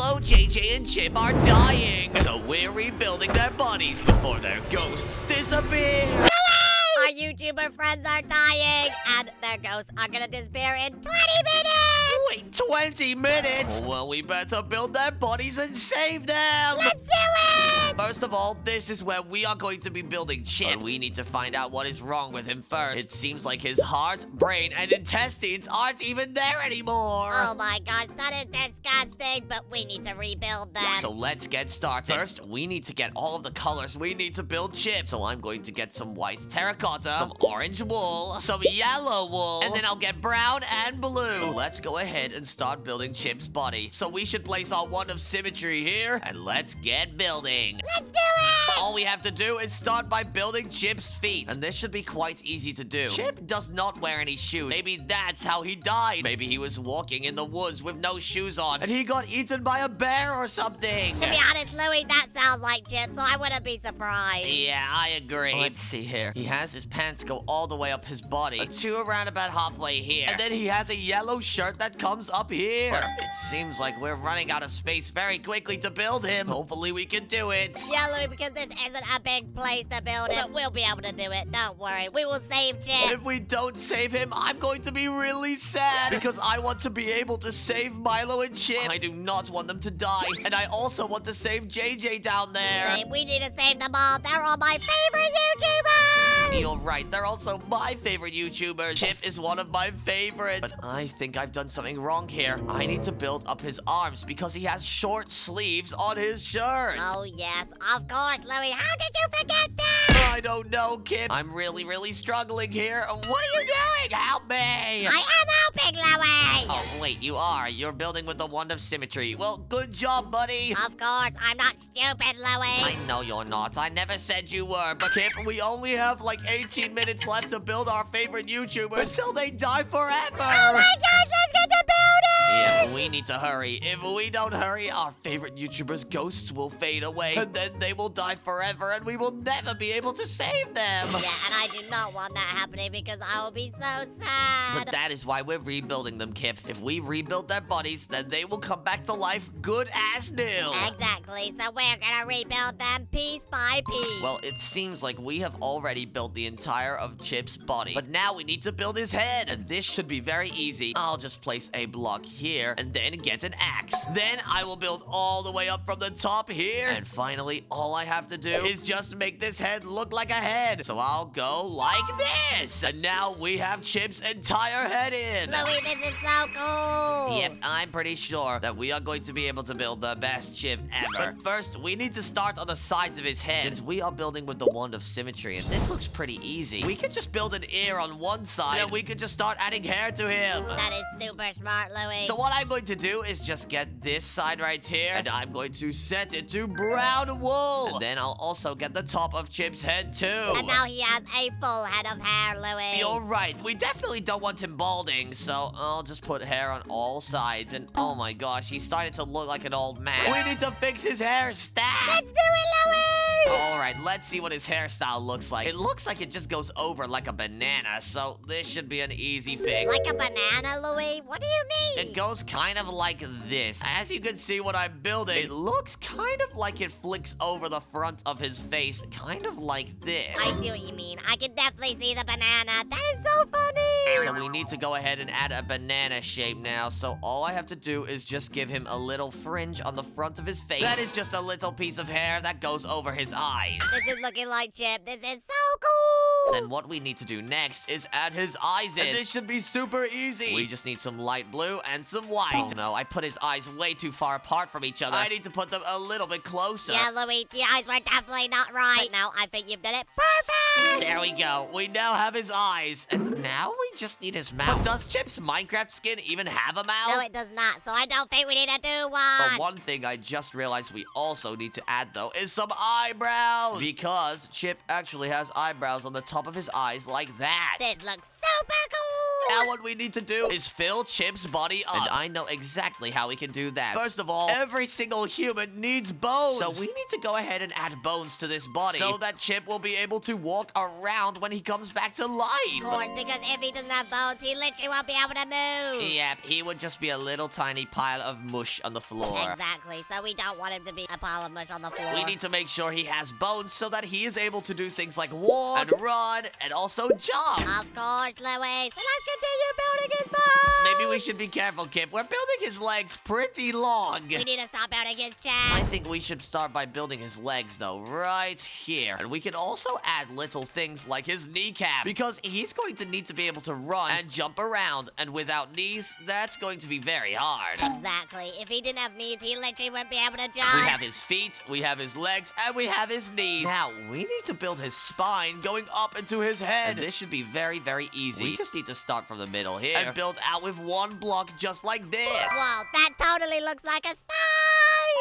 Milo, JJ, and Chip are dying. So we're rebuilding their bodies before their ghosts disappear. Our YouTuber friends are dying, and their ghosts are gonna disappear in 20 minutes! Wait, 20 minutes? Well, we better build their bodies and save them! Let's do it! First of all, this is where we are going to be building Chip. But we need to find out what is wrong with him first. It seems like his heart, brain, and intestines aren't even there anymore. Oh my gosh, that is disgusting, but we need to rebuild them. So let's get started. First, we need to get all of the colors we need to build Chip. So I'm going to get some white terracotta, some orange wool, some yellow wool, and then I'll get brown and blue. Let's go ahead and start building Chip's body. So we should place our wand of symmetry here, and let's get building. Let's do it! All we have to do is start by building Chip's feet, and this should be quite easy to do. Chip does not wear any shoes. Maybe that's how he died. Maybe he was walking in the woods with no shoes on, and he got eaten by a bear or something. To be honest, Louie, that sounds like Chip, so I wouldn't be surprised. Yeah, I agree. Let's see here. He has his pants go all the way up his body, to around about halfway here. And then he has a yellow shirt that comes up here. But it seems like we're running out of space very quickly to build him. Hopefully we can do it. Yeah, Louie, because this isn't a big place to build it, but we'll be able to do it. Don't worry. We will save Chip. If we don't save him, I'm going to be really sad because I want to be able to save Milo and Chip. I do not want them to die. And I also want to save JJ down there. Same. We need to save them all. They're all my favorite YouTubers. You're right. They're also my favorite YouTubers. Chip is one of my favorites. But I think I've done something wrong here. I need to build up his arms because he has short sleeves on his shirt. Oh, yes. Of course, Louie. How did you forget that? I don't know, kid. I'm really struggling here. What are you doing? Help me! I am helping, Louie. Oh, wait, you are. You're building with the wand of symmetry. Well, good job, buddy. Of course. I'm not stupid, Louie. I know you're not. I never said you were. But, Kip, we only have like 18 minutes left to build our favorite YouTubers until they die forever. Oh my gosh, let's get to building! Yeah, we need to hurry. If we don't hurry, our favorite YouTubers' ghosts will fade away, and then they will die forever, and we will never be able to save them. Yeah, and I do not want that happening because I will be so sad. But that is why we're rebuilding them, Kip. If we rebuild their bodies, then they will come back to life good as new. Exactly, so we're gonna rebuild them piece by piece. Well, it seems like we have already built the entire of Chip's body, but now we need to build his head, and this should be very easy. I'll just place a block here, and then get an axe. Then I will build all the way up from the top here, and finally, all I have to do is just make this head look like a head. So I'll go like this, and now we have Chip's entire head in. Louie, this is so cool. Yep, I'm pretty sure that we are going to be able to build the best Chip ever. But first, we need to start on the sides of his head, since we are building with the wand of symmetry, and this looks pretty easy. We could just build an ear on one side, and we could just start adding hair to him. That is super smart, Louie. So what I'm going to do is just get this side right here, and I'm going to set it to brown wool. And then I'll also get the top of Chip's head too. And now he has a full head of hair, Louie. You're right. We definitely don't want him balding, so I'll just put hair on all sides. And oh my gosh, he's starting to look like an old man. We need to fix his hair, stat. Let's do it, Louie! All right, let's see what his hairstyle looks like. It looks like it just goes over like a banana, so this should be an easy fix. Like a banana, Louie? What do you mean? It goes kind of like this. As you can see what I'm building, it looks kind of like it flicks over the front of his face, kind of like this. I see what you mean. I can definitely see the banana. That is so funny. So we need to go ahead and add a banana shape now. So all I have to do is just give him a little fringe on the front of his face. That is just a little piece of hair that goes over his eyes. This is looking like Chip. This is so cool. And what we need to do next is add his eyes in. And this should be super easy. We just need some light blue and some white. Oh no, I put his eyes way too far apart from each other. I need to put them a little bit closer. Yeah, Louie, the eyes were definitely not right. But now I think you've done it perfect. There we go. We now have his eyes. And now we just need his mouth. But does Chip's Minecraft skin even have a mouth? No, it does not. So I don't think we need to do one. But one thing I just realized we also need to add, though, is some eyebrows. Because Chip actually has eyebrows on the top of his eyes like that. This looks super cool. Now what we need to do is fill Chip's body up. And I know exactly how we can do that. First of all, every single human needs bones. So we need to go ahead and add bones to this body so that Chip will be able to walk around when he comes back to life. Of course, because if he doesn't have bones, he literally won't be able to move. Yep, he would just be a little tiny pile of mush on the floor. Exactly, so we don't want him to be a pile of mush on the floor. We need to make sure he has bones so that he is able to do things like walk and run and also jump. Of course, Louie. So let's continue building his bones. Maybe we should be careful, Kip. We're building his legs pretty long. We need to stop building his I chest. think we should start by building his legs, though, right here. And we can also add little things like his kneecap, because he's going to need to be able to run and jump around. And without knees, that's going to be very hard. Exactly. If he didn't have knees, he literally wouldn't be able to jump. We have his feet, we have his legs, and we have his knees. Now, we need to build his spine going up into his head. And this should be very, very easy. We just need to start from the middle here and build out with one block just like this. Whoa, that totally looks like a spine.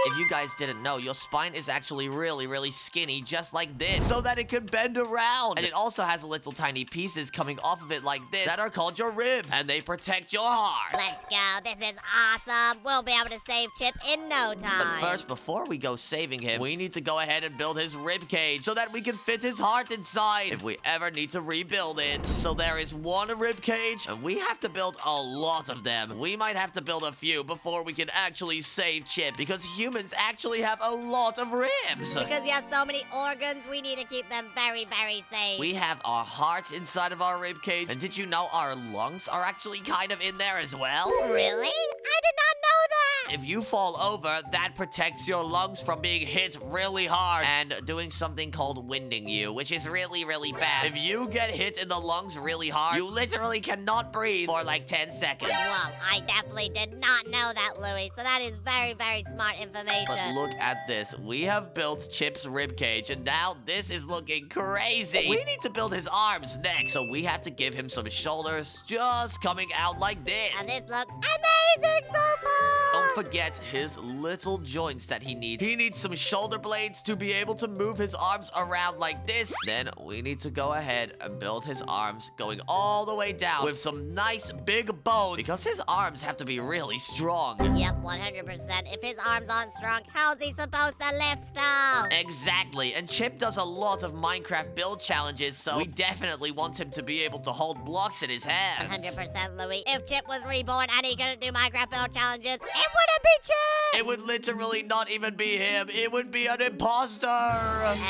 If you guys didn't know, your spine is actually really, really skinny, just like this, so that it can bend around. And it also has little tiny pieces coming off of it like this that are called your ribs, and they protect your heart. Let's go. This is awesome. We'll be able to save Chip in no time. But first, before we go saving him, we need to go ahead and build his rib cage so that we can fit his heart inside if we ever need to rebuild it. So there is one rib cage, and we have to build a lot of them. We might have to build a few before we can actually save Chip, because humans actually have a lot of ribs. Because we have so many organs, we need to keep them very, very safe. We have our heart inside of our rib cage, and did you know our lungs are actually kind of in there as well? Really? I did not know that. If you fall over, that protects your lungs from being hit really hard and doing something called winding you, which is really, really bad. If you get hit in the lungs really hard, you literally cannot breathe for like 10 seconds. Whoa, I definitely did not know that, Louie. So that is very, very smart information. But look at this. We have built Chip's rib cage, and now this is looking crazy. We need to build his arms next, so we have to give him some shoulders just coming out like this. And this looks amazing so far. Don't forget his little joints that he needs. He needs some shoulder blades to be able to move his arms around like this. Then we need to go ahead and build his arms going all the way down with some nice big bones, because his arms have to be really strong. Yep, 100%. If his arms aren't strong, how's he supposed to lift stuff? Exactly, and Chip does a lot of Minecraft build challenges, so we definitely want him to be able to hold blocks in his hands. 100%, Louie. If Chip was reborn and he couldn't do Minecraft build challenges, it wouldn't be Chip! It would literally not even be him. It would be an imposter.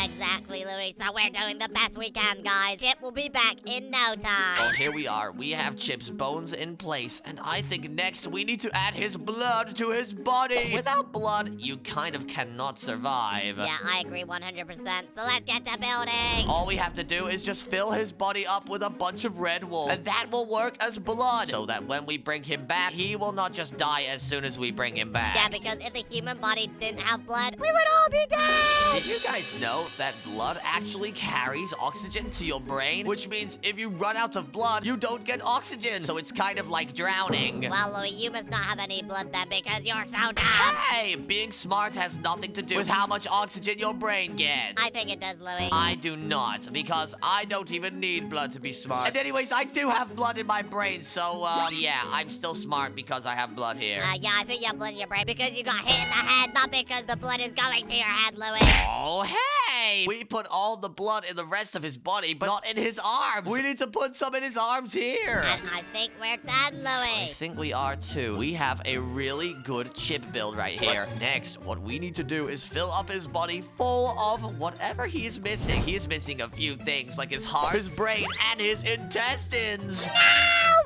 Exactly, Louie. So we're doing the best we can, guys. Chip will be back in no Well, time. here we are. We have Chip's bones in place, and I think next we need to add his blood to his body. Without blood, you kind of cannot survive. Yeah, I agree 100%. So let's get to building. All we have to do is just fill his body up with a bunch of red wool, and that will work as blood, so that when we bring him back, he will not just die as soon as we bring him back. Yeah, because if the human body didn't have blood, we would all be dead. Did you guys know that blood actually carries oxygen to your brain? Which means if you run out of blood, you don't get oxygen, so it's kind of like drowning. Well, Louie, you must not have any blood then because you're so dumb. Hey, being smart has nothing to do with how much oxygen your brain gets. I think it does, Louie. I do not, because I don't even need blood to be smart. And anyways, I do have blood in my brain, so, yeah, I'm still smart because I have blood here. Yeah, I think you have blood in your brain because you got hit in the head, not because the blood is going to your head, Louie. Oh, hey! We put all the blood in the rest of his body, but not in his arms. We need to put some in his arms here. And I think we're done, I Louie. think we are too. We have a really good Chip build right here. Next, what we need to do is fill up his body full of whatever he's missing. He's missing a few things like his heart, his brain, and his intestines. No!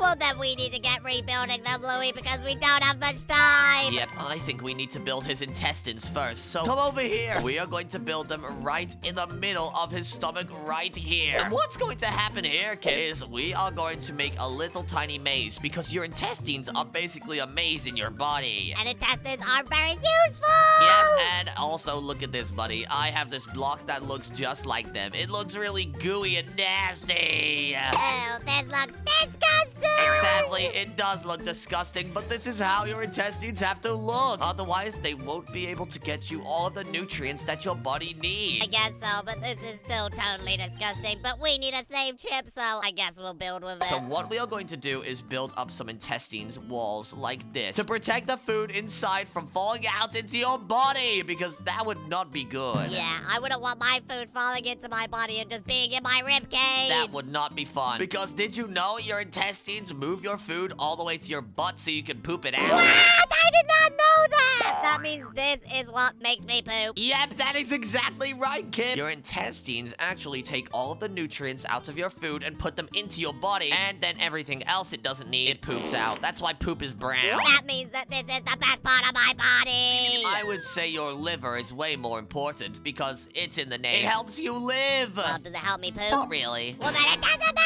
Well, then we need to get rebuilding them, Louie, because we don't have much time. Yep, I think we need to build his intestines first. So come over here. We are going to build them right in the middle of his stomach right here. And what's going to happen here, kids, is we are going to make a little tiny maze, because your intestines are basically a maze in your body. And intestines are very useful. Yep, and also look at this, buddy. I have this block that looks just like them. It looks really gooey and nasty. Ew, this looks disgusting. Sadly, it does look disgusting, but this is how your intestines have to look. Otherwise, they won't be able to get you all of the nutrients that your body needs. I guess so, but this is still totally disgusting. But we need to save Chip, so I guess we'll build with it. So what we are going to do is build up some intestines walls like this to protect the food inside from falling out into your body, because that would not be good. Yeah, I wouldn't want my food falling into my body and just being in my ribcage. That would not be fun. Because did you know your intestines move your food all the way to your butt so you can poop it out? What? I did not know that! That means this is what makes me poop. Yep, that is exactly right, kid. Your intestines actually take all of the nutrients out of your food and put them into your body, and then everything else it doesn't need, it poops out. That's why poop is brown. That means that this is the best part of my body. I would say your liver is way more important because it's in the name. It helps you live. Well, does it help me poop? Not really. Well, then it doesn't matter!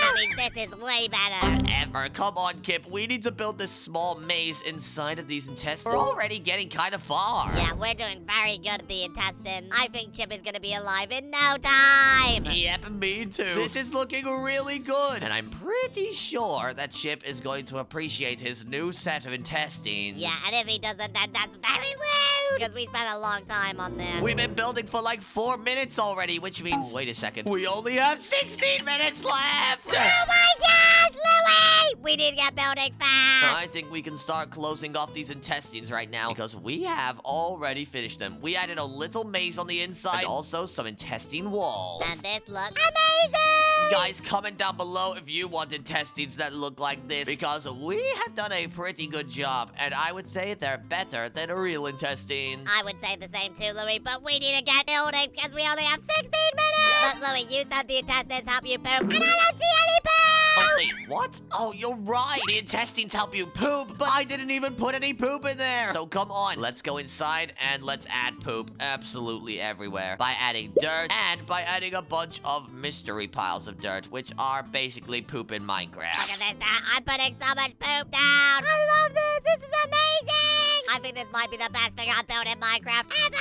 That means this is way better. Whatever. Come on, Kip. We need to build this small maze inside of these intestines. We're already getting kind of far. Yeah, we're doing very good at the intestines. I think Chip is gonna be alive in no time. Yep, me too. This is looking really good. And I'm pretty sure that Chip is going to appreciate his new set of intestines. Yeah, and if he doesn't, then that's very rude. Because we spent a long time on this. We've been building for like 4 minutes already, which means... Wait a second. We only have 16 minutes left! Oh my gosh, Louie! We need to get building fast. I think we can start closing off these intestines right now because we have already finished them. We added a little maze on the inside and also some intestine walls. And this looks amazing! Guys, comment down below if you want intestines that look like this because we have done a pretty good job and I would say they're better than a real intestine. I would say the same too, Louie, but we need to get building because we only have 16 minutes! But Louie, you said the intestines help you poop, and I don't see any poop! Oh, wait, what? Oh, you're right. The intestines help you poop, but I didn't even put any poop in there. So come on, let's go inside and let's add poop absolutely everywhere by adding dirt and by adding a bunch of mystery piles of dirt, which are basically poop in Minecraft. Look at this, I'm putting so much poop down! I love this! This is amazing! I think this might be the best thing I've built in Minecraft ever!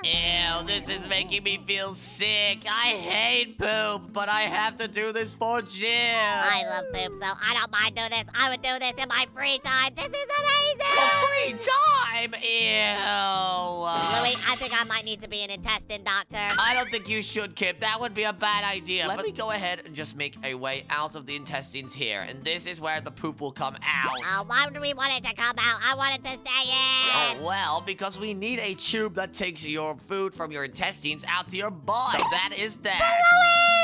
Ew, this is making me feel sick. I hate poop, but I have to do this for Jim. I love poop, so I don't mind doing this. I would do this in my free time. This is amazing! Free time? Ew. Louie, I think I might need to be an intestine doctor. I don't think you should, Kip. That would be a bad idea. Let me go ahead and just make a way out of the intestines here. And this is where the poop will come out. Why would we want it to come out? I want it to stay in. Oh, well, because we need a tube that takes your food from your intestines out to your butt. So that is that.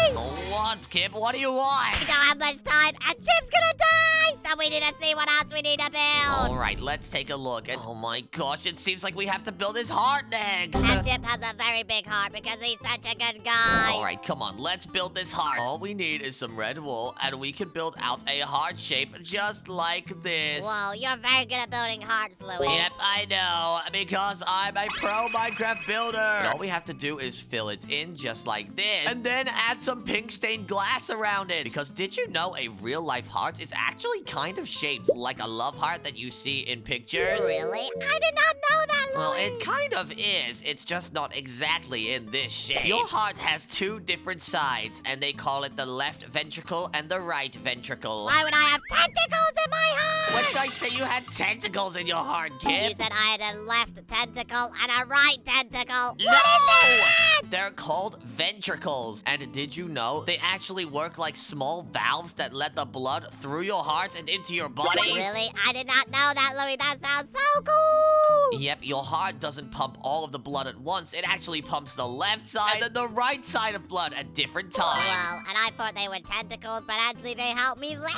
Louie! What, Kip? What do you want? We don't have much time, and Chip's gonna die! So we need to see what else we need to build. All right, let's take a look. And oh my gosh, it seems like we have to build his heart next. And Chip has a very big heart because he's such a good guy. All right, come on, let's build this heart. All we need is some red wool, and we can build out a heart shape just like this. Whoa, you're very good at building hearts, Louie. Yep, I know, because I'm a pro Minecraft builder. And all we have to do is fill it in just like this, and then add some pink stained glass around it. Because did you know a real life heart is actually kind of shaped like a love heart that you see in pictures? Really? I did not know that, Louie. Well, it kind of is. It's just not exactly in this shape. Your heart has two different sides, and they call it the left ventricle and the right ventricle. Why would I have tentacles in my heart? When did I say you had tentacles in your heart, kid? You said I had a left tentacle and a right tentacle. No! What is that? They're called ventricles. And did you know they actually work like small valves that let the blood through your heart and into your body? Really? I did not know that, Louie. That sounds so cool. Yep, your heart doesn't pump all of the blood at once. It actually pumps the left side and then the right side of blood at different times. Well, and I thought they were tentacles, but actually they help me live.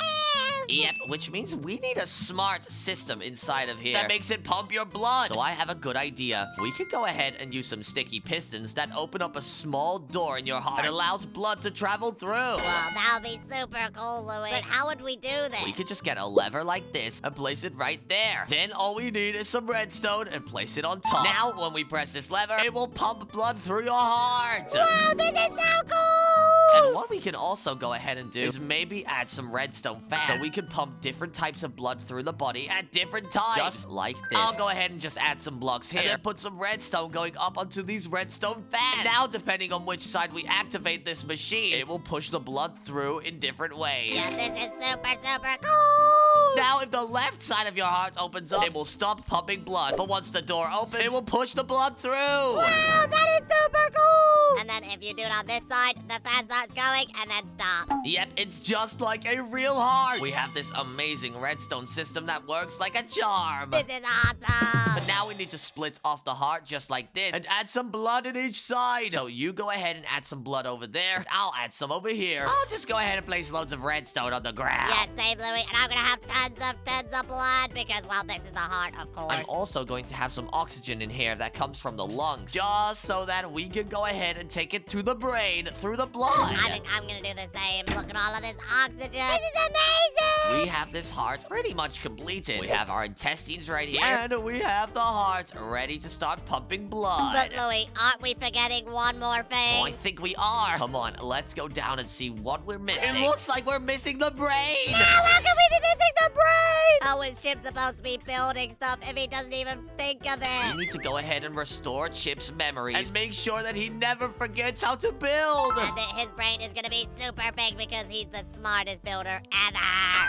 Yep, which means we need a smart system inside of here that makes it pump your blood. So I have a good idea. We could go ahead and use some sticky pistons that open up a small door in your heart. It allows blood to travel through. Well, that would be super cool, Louie. But how would we do this? We could just get a lever like this and place it right there. Then all we need is some redstone and place it on top. Now, when we press this lever, it will pump blood through your heart. Wow, this is so cool! And what we can also go ahead and do is maybe add some redstone fans, so we can pump different types of blood through the body at different times. Just like this. I'll go ahead and just add some blocks here, and then put some redstone going up onto these redstone fans. Now, depending on which side we activate this machine, it will push the blood through in different ways. Yeah, this is super cool. Now, if the left side of your heart opens up, it will stop pumping blood. But once the door opens, it will push the blood through. Wow, that is super cool. And then if you do it on this side, the fan starts going and then stops. Yep, it's just like a real heart. We have this amazing redstone system that works like a charm. This is awesome. But now we need to split off the heart just like this and add some blood in each side. So you go ahead and add some blood over there, and I'll add some over here. I'll just go ahead and place loads of redstone on the ground. Yeah, same, Louie. And I'm gonna have tons of blood because, well, this is the heart, of course. I'm also going to have some oxygen in here that comes from the lungs, just so that we can go ahead and take it to the brain through the blood. I think I'm gonna do the same. Look at all of this oxygen. This is amazing. We have this heart pretty much completed. We have our intestines right here, and we have the heart ready to start pumping blood. But, Louie, aren't we forgetting one more thing? Oh, I think we are. Come on, let's go down and see what we're missing. It looks like we're missing the brain. No, how can we be missing the brain? How is Chip supposed to be building stuff if he doesn't even think of it? We need to go ahead and restore Chip's memories and make sure that he never forgets how to build. And that his brain is gonna be super big because he's the smartest builder ever.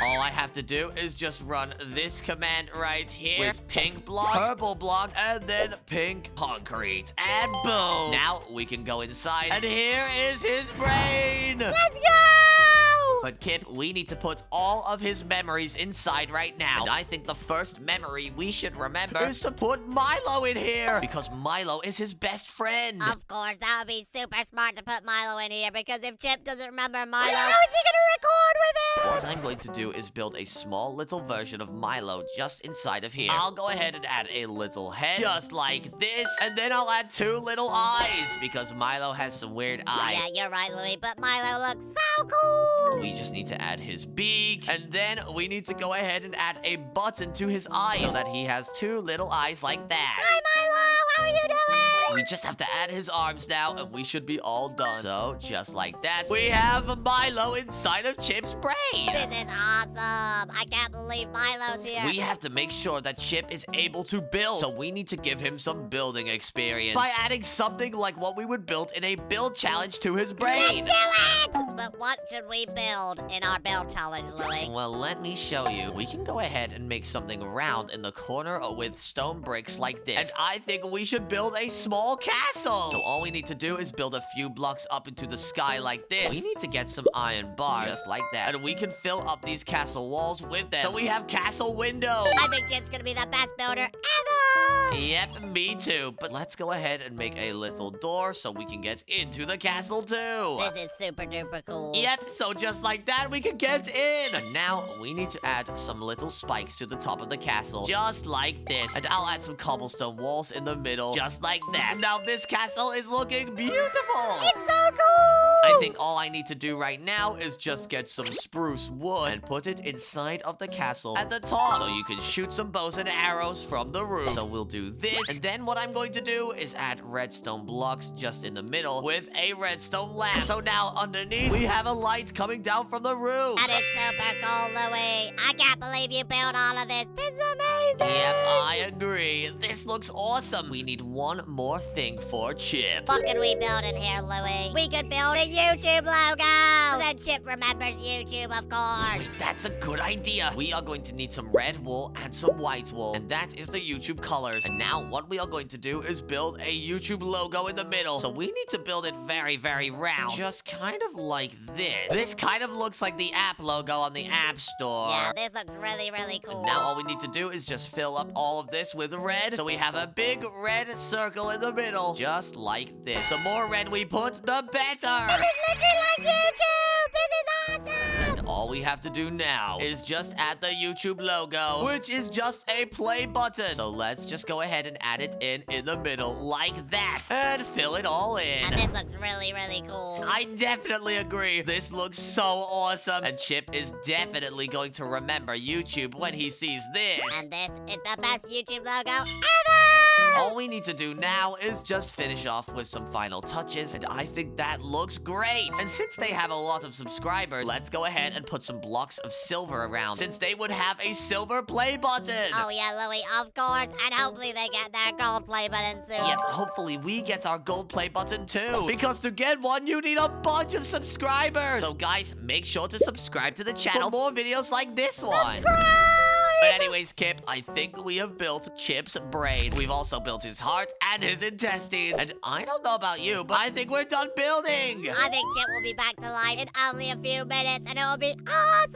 All I have to do is just run this command right here with pink block, purple block, and then pink concrete. And boom! Now we can go inside, and here is his brain. Let's go! But Kip, we need to put all of his memories inside right now. And I think the first memory we should remember is to put Milo in here, because Milo is his best friend. Of course, that would be super smart to put Milo in here, because if Chip doesn't remember Milo, how is he gonna record with it? What I'm going to do is build a small little version of Milo just inside of here. I'll go ahead and add a little head, just like this, and then I'll add 2 little eyes, because Milo has some weird eyes. Yeah, you're right, Louie, but Milo looks so cool. We just need to add his beak, and then we need to go ahead and add a button to his eyes so that he has 2 little eyes like that. Hi, Milo! How are you doing? We just have to add his arms now, and we should be all done. So, just like that, we have Milo inside of Chip's brain. This is awesome. I can't believe Milo's here. We have to make sure that Chip is able to build, so we need to give him some building experience by adding something like what we would build in a build challenge to his brain. Let's do it! But what should we build in our build challenge, Louie? Well, let me show you. We can go ahead and make something round in the corner with stone bricks like this. And I think we should build a small castle. So all we need to do is build a few blocks up into the sky like this. We need to get some iron bars, just like that. And we can fill up these castle walls with them. So we have castle windows. I think Chip's gonna be the best builder ever! Yep, me too. But let's go ahead and make a little door so we can get into the castle too. This is super duper cool. Yep, so just like that, we can get in. And now we need to add some little spikes to the top of the castle, just like this. And I'll add some cobblestone walls in the middle, just like that. Now this castle is looking beautiful. It's so cool! I think all I need to do right now is just get some spruce wood and put it inside of the castle at the top, so you can shoot some bows and arrows from the roof. So we'll do this, and then what I'm going to do is add redstone blocks just in the middle with a redstone lamp. So now underneath, we have a light coming down from the roof. That is super cool, Louie. I can't believe you built all of this. This is amazing! Yep, I agree. This looks awesome. We need one more thing for Chip. What could we build in here, Louie? We could build a YouTube logo! Then Chip remembers YouTube, of course. Wait, that's a good idea. We are going to need some red wool and some white wool, and that is the YouTube colors. And now what we are going to do is build a YouTube logo in the middle. So we need to build it very, very round, just kind of like this. This kind of looks like the app logo on the App Store. Yeah, this looks really, really cool. And now all we need to do is just fill up all of this with red, so we have a big red circle in the middle, just like this. The more red we put, the better. This is literally like YouTube! This is awesome! And all we have to do now is just add the YouTube logo, which is just a play button. So let's just go ahead and add it in the middle like that, and fill it all in. And this looks really, really cool. I definitely agree. This looks so awesome. And Chip is definitely going to remember YouTube when he sees this. And this is the best YouTube logo ever! All we need to do now is just finish off with some final touches, and I think that looks great. And since they have a lot of subscribers, let's go ahead and put some blocks of silver around, since they would have a silver play button. Oh yeah, Louie, of course. And hopefully they get their gold play button soon. Yep, hopefully we get our gold play button too. Because to get one, you need a bunch of subscribers. So guys, make sure to subscribe to the channel for more videos like this one. Subscribe! But anyways, Kip, I think we have built Chip's brain. We've also built his heart and his intestines. And I don't know about you, but I think we're done building. I think Chip will be back to life in only a few minutes, and it will be awesome!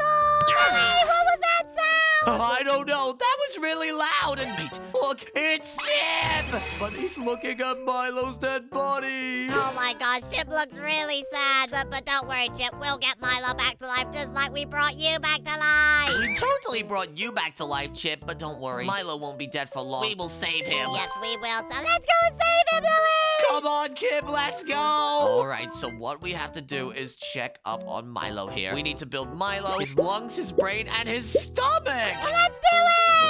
Hey, what was that sound? I don't know. That was really loud. And wait, look, it's Chip! But he's looking at Milo's dead body. Oh my gosh, Chip looks really sad. But don't worry, Chip. We'll get Milo back to life just like we brought you back to life. We totally brought you back to life, Chip, but don't worry. Milo won't be dead for long. We will save him. Yes, we will. So let's go and save him, Louie! Come on, Kip, let's go! Alright, so what we have to do is check up on Milo here. We need to build Milo, his lungs, his brain, and his stomach! Well, let's do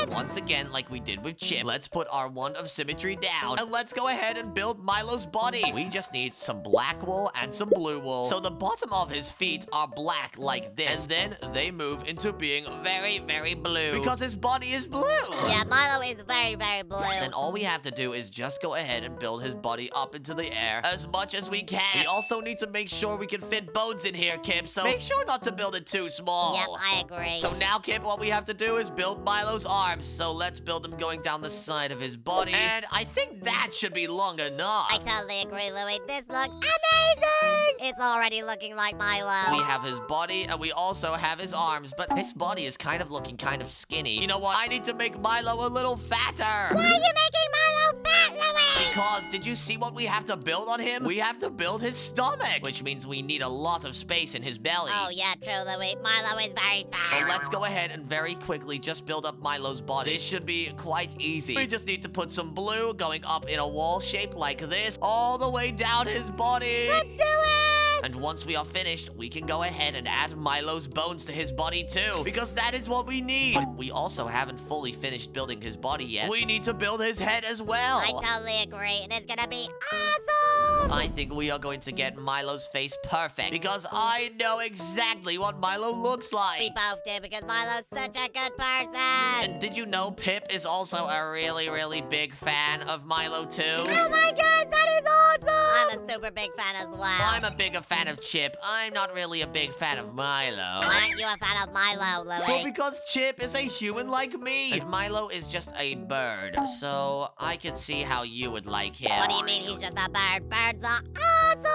it! Once again, like we did with Chip, let's put our wand of symmetry down, and let's go ahead and build Milo's body. We just need some black wool and some blue wool. So the bottom of his feet are black like this, and then they move into being very, very blue, because his body is blue. Yeah, Milo is very, very blue. Then all we have to do is just go ahead and build his body up into the air as much as we can. We also need to make sure we can fit bones in here, Kip, so make sure not to build it too small. Yep, I agree. So now, Kip, what we have to do is build Milo's arms. So let's build them going down the side of his body. And I think that should be long enough. I totally agree, Louie. This looks amazing! It's already looking like Milo. We have his body, and we also have his arms, but his body is kind of looking kind of skinny. You know what? I need to make Milo a little fatter. Why are you making Milo fat, Louie? Because, did you see what we have to build on him? We have to build his stomach, which means we need a lot of space in his belly. Oh, yeah, true, Louie. Milo is very fat. So let's go ahead and very quickly just build up Milo's body. This should be quite easy. We just need to put some blue going up in a wall shape like this, all the way down his body. Let's do it! And once we are finished, we can go ahead and add Milo's bones to his body too, because that is what we need. But we also haven't fully finished building his body yet. We need to build his head as well. I totally agree, and it's gonna be awesome! I think we are going to get Milo's face perfect, because I know exactly what Milo looks like. We both do, because Milo's such a good person! And did you know Pip is also a really, really big fan of Milo too? Oh my god, that is awesome! I'm a super big fan as well. I'm a big fan of Chip. I'm not really a big fan of Milo. Why aren't you a fan of Milo, Louie? Well, because Chip is a human like me, and Milo is just a bird, so I can see how you would like him. What do you mean he's just a bird? Birds are awesome!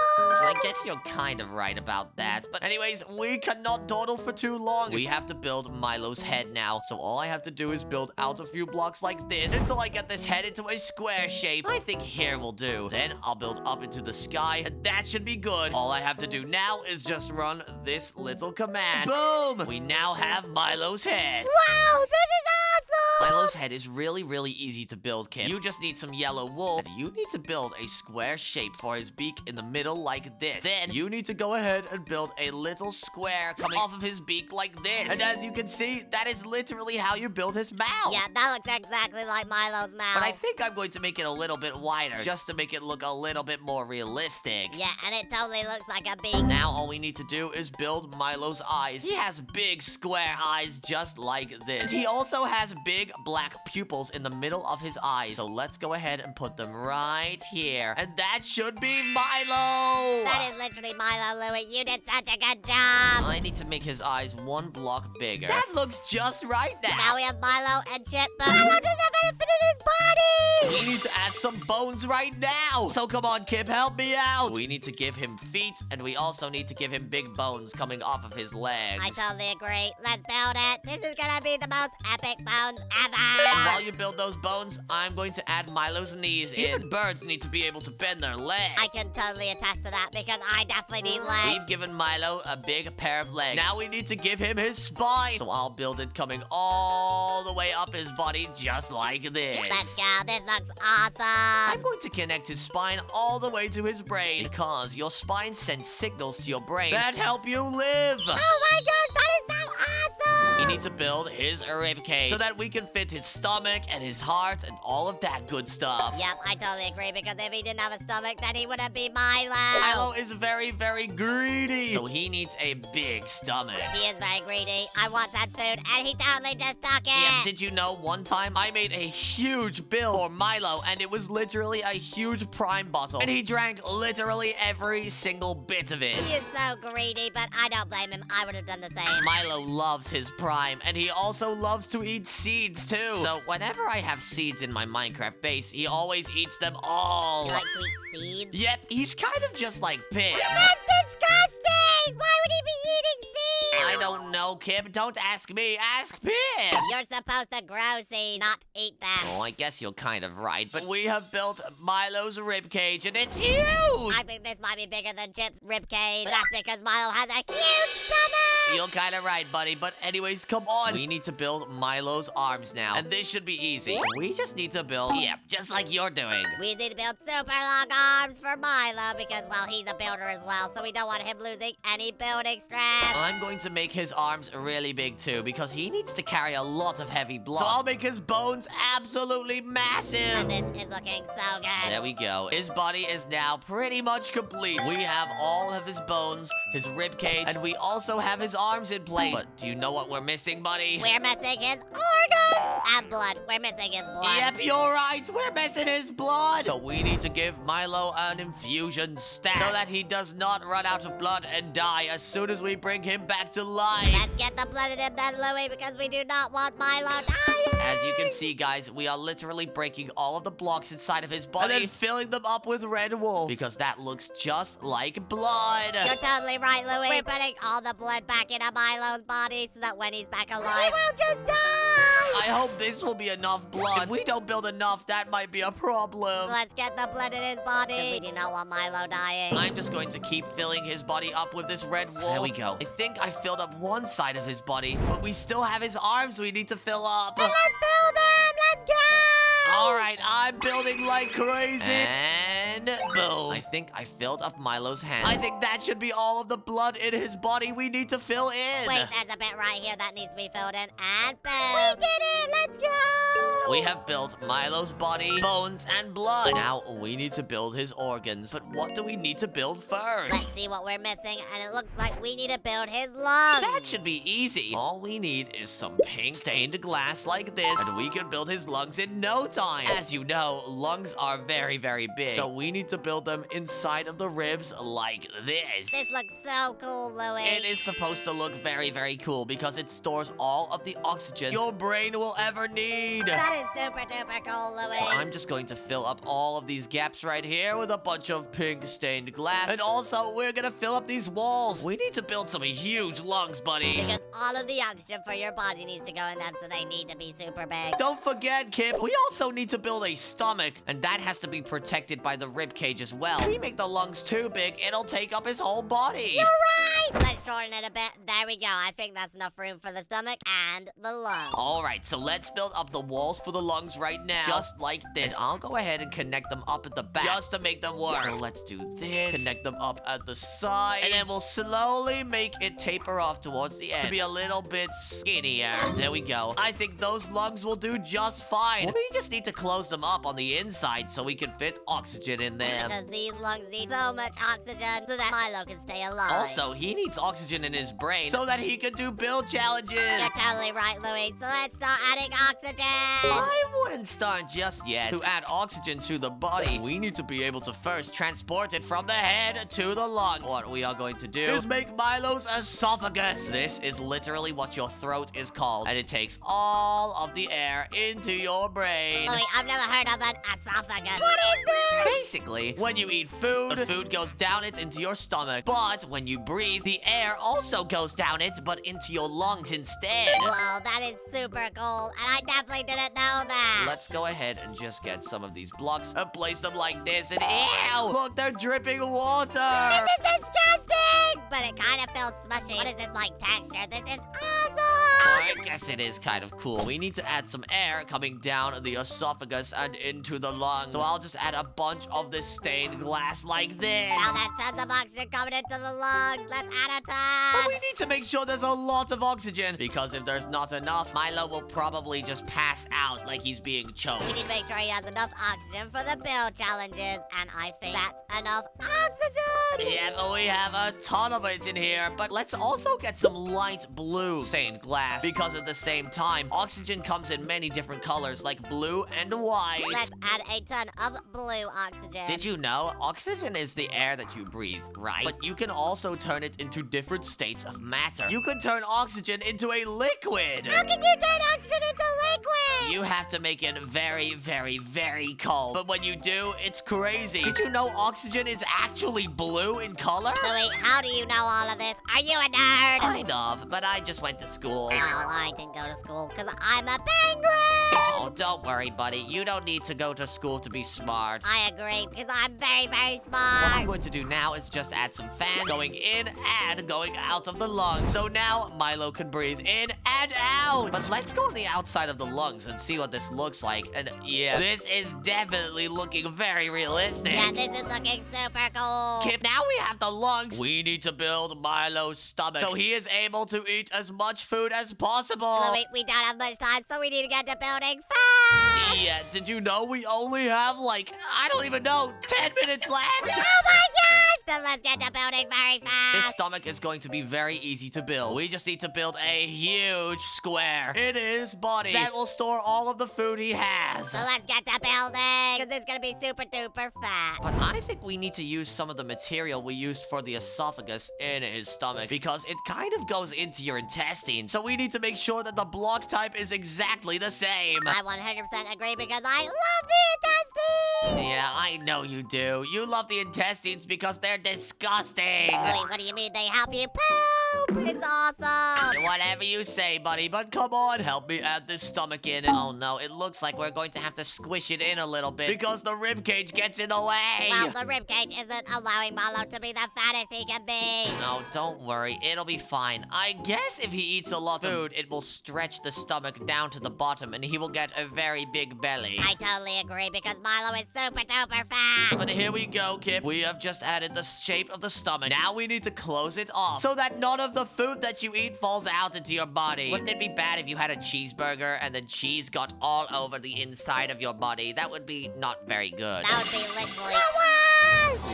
I guess you're kind of right about that. But anyways, we cannot dawdle for too long. We have to build Milo's head now. So all I have to do is build out a few blocks like this until I get this head into a square shape. I think here will do. Then I'll build up into the sky, and that should be good. All I have to do now is just run this little command. Boom! We now have Milo's head. Wow, this is awesome! Milo's head is really, really easy to build, Kip. You just need some yellow wool, and you need to build a square shape for his beak in the middle like this. Then, you need to go ahead and build a little square coming off of his beak like this. And as you can see, that is literally how you build his mouth. Yeah, that looks exactly like Milo's mouth. But I think I'm going to make it a little bit wider, just to make it look a little bit more realistic. Yeah, and it totally looks like a beak. Now, all we need to do is build Milo's eyes. He has big square eyes just like this. He also has big black pupils in the middle of his eyes. So let's go ahead and put them right here. And that should be Milo! That is literally Milo, Louie. You did such a good job! I need to make his eyes one block bigger. That looks just right now! Now we have Milo and Chip, but Milo doesn't have anything in his body! We need to add some bones right now! So come on, Kip, help me out! We need to give him feet, and we also need to give him big bones coming off of his legs. I totally agree. Let's build it. This is gonna be the most epic bones ever! And while you build those bones, I'm going to add Milo's knees in. Even birds need to be able to bend their legs. I can totally attest to that because I definitely need legs. We've given Milo a big pair of legs. Now we need to give him his spine. So I'll build it coming all the way up his body just like this. Let's go. This looks awesome. I'm going to connect his spine all the way to his brain because your spine sends signals to your brain that help you live. Oh my god, that is so awesome! we need to build his rib cage so that we can fit his stomach and his heart and all of that good stuff. Yep, I totally agree, because if he didn't have a stomach, then he wouldn't be Milo. Milo is very, very greedy, so he needs a big stomach. He is very greedy. I want that food, and he totally just took it. Yeah, did you know one time I made a huge bill for Milo, and it was literally a huge prime bottle, and he drank literally every single bit of it. He is so greedy, but I don't blame him. I would have done the same. Milo loves his prime, and he also loves to eat seeds too. So whenever I have seeds in my Minecraft base, he always eats them all. You like to eat seeds? Yep, he's kind of just like Pip. That's disgusting! Why would he be eating seeds? I don't know, Kip. Don't ask me. Ask Pip. You're supposed to grow seeds, not eat them. Oh, I guess you're kind of right, but we have built Milo's rib cage, and it's huge! I think this might be bigger than Chip's ribcage. That's because Milo has a huge stomach! You're kind of right, buddy, but anyways, come on. We need to build Milo's arms now, and this should be easy. We just need to build, just like you're doing. We need to build super long arms for Milo because, well, he's a builder as well, so we don't want him losing any building strength. I'm going to make his arms really big too, because he needs to carry a lot of heavy blocks. So I'll make his bones absolutely massive. And this is looking so good. There we go. His body is now pretty much complete. We have all of his bones, his rib cage, and we also have his arms in place. But do you know what we're missing, buddy? We're missing his organs and blood. We're missing his blood. Yep, you're right. We're missing his blood. So we need to give Milo an infusion stat so that he does not run out of blood and die as soon as we bring him back to life. Let's get the blood in him then, Louie, because we do not want Milo dying. As you can see, guys, we are literally breaking all of the blocks inside of his body and then filling them up with red wool because that looks just like blood. You're totally right, Louie. We're putting all the blood back into Milo's body so that when he's back alive, he won't just die. I hope this will be enough blood. If we don't build enough, that might be a problem. Let's get the blood in his body. We do not want Milo dying. I'm just going to keep filling his body up with this red wool. There we go. I think I filled up one side of his body, but we still have his arms we need to fill up. Then let's fill them. Let's go. All right, I'm building like crazy. And boom. I think I filled up Milo's hands. I think that should be all of the blood in his body we need to fill in. Wait, there's a bit right here that needs to be filled in. And boom. We did it. Let's go. We have built Milo's body, bones, and blood. Now, we need to build his organs. But what do we need to build first? Let's see what we're missing. And it looks like we need to build his lungs. That should be easy. All we need is some pink stained glass like this, and we can build his lungs in no time. As you know, lungs are very, very big. So we need to build them inside of the ribs like this. This looks so cool, Louie. It is supposed to look very, very cool because it stores all of the oxygen your brain will ever need. That is super duper cool, Louie. So I'm just going to fill up all of these gaps right here with a bunch of pink stained glass. And also, we're gonna fill up these walls. We need to build some huge lungs, buddy. Because all of the oxygen for your body needs to go in them, so they need to be super big. Don't forget, Kip, we also need to build a stomach, and that has to be protected by the rib cage as well. If we make the lungs too big, it'll take up his whole body. You're right! Let's shorten it a bit. There we go. I think that's enough room for the stomach and the lungs. All right, so let's build up the walls for the lungs right now, just like this. And I'll go ahead and connect them up at the back, just to make them work. So let's do this, connect them up at the side, and then we'll slowly make it taper off towards the end to be a little bit skinnier. There we go. I think those lungs will do just fine. We just need to close them up on the inside so we can fit oxygen in them. Because these lungs need so much oxygen so that Milo can stay alive. Also, he needs oxygen in his brain so that he can do build challenges. You're totally right, Louie. So let's start adding oxygen. I wouldn't start just yet. To add oxygen to the body, we need to be able to first transport it from the head to the lungs. What we are going to do is make Milo's esophagus. This is literally what your throat is called, and it takes all of the air into your brain. Louie, I've never heard of an esophagus. What is this? Basically, when you eat food, the food goes down it into your stomach. But when you breathe, the air also goes down it, but into your lungs instead. Whoa, that is super cool, and I definitely didn't know that. Let's go ahead and just get some of these blocks and place them like this, and ew! Look, they're dripping water! This is disgusting! But it kind of feels smushy. What is this, like, texture? This is awesome! I guess it is kind of cool. We need to add some air coming down the esophagus and into the lungs. So I'll just add a bunch of this stained glass like this. Now there's tons of oxygen coming into the lungs. Let's add a ton. But we need to make sure there's a lot of oxygen, because if there's not enough, Milo will probably just pass out like he's being choked. We need to make sure he has enough oxygen for the build challenges, and I think that's enough oxygen. Yeah, but we have a ton of it in here. But let's also get some light blue stained glass, because at the same time, oxygen comes in many different colors, like blue and white. Let's add a ton of blue oxygen. Did you know oxygen is the air that you breathe, right? But you can also turn it into different states of matter. You can turn oxygen into a liquid. How can you turn oxygen into liquid? You have to make it very, very, very cold. But when you do, it's crazy. Did you know oxygen is actually blue in color? Louie, how do you know all of this? Are you a nerd? Kind of, but I just went to school. Oh, I didn't go to school because I'm a penguin. Oh, don't worry, buddy. You don't need to go to school to be smart. I agree because I'm very, very What I'm smart. going to do now is just add some fans going in and going out of the lungs. So now Milo can breathe in and out. But let's go on the outside of the lungs and see what this looks like. And yeah, this is definitely looking very realistic. Yeah, this is looking super cool. Kip, now we have the lungs. We need to build Milo's stomach so he is able to eat as much food as possible. Louie, we don't have much time, so we need to get to building fast. Yeah, did you know we only have like, I don't even know, 10 minutes left? Oh my gosh! Then let's get to building very fast. This stomach is going to be very easy to build. We just need to build a huge square in his body that will store all of the food he has. So let's get to building, because it's gonna be super duper fast. But I think we need to use some of the material we used for the esophagus in his stomach, because it kind of goes into your intestines. So we need to make sure that the block type is exactly the same. I 100% agree because I love the intestines. Yeah, I know you do. You love the intestines because they're disgusting. Louie, what do you mean they help you poop? It's awesome. Whatever you say, buddy, but come on, help me add this stomach in. Oh no, it looks like we're going to have to squish it in a little bit because the rib cage gets in the way. Well, the ribcage isn't allowing Milo to be the fattest he can be. No, don't worry, it'll be fine. I guess if he eats a lot of food, it will stretch the stomach down to the bottom and he will get a very big belly. I totally agree because Milo is super duper fat. But here we go, Kip. We have just added the shape of the stomach. Now we need to close it off so that none of the food that you eat falls out into your body. Wouldn't it be bad if you had a cheeseburger and then cheese got all over the inside of your body? That would be not very good. That would be literally...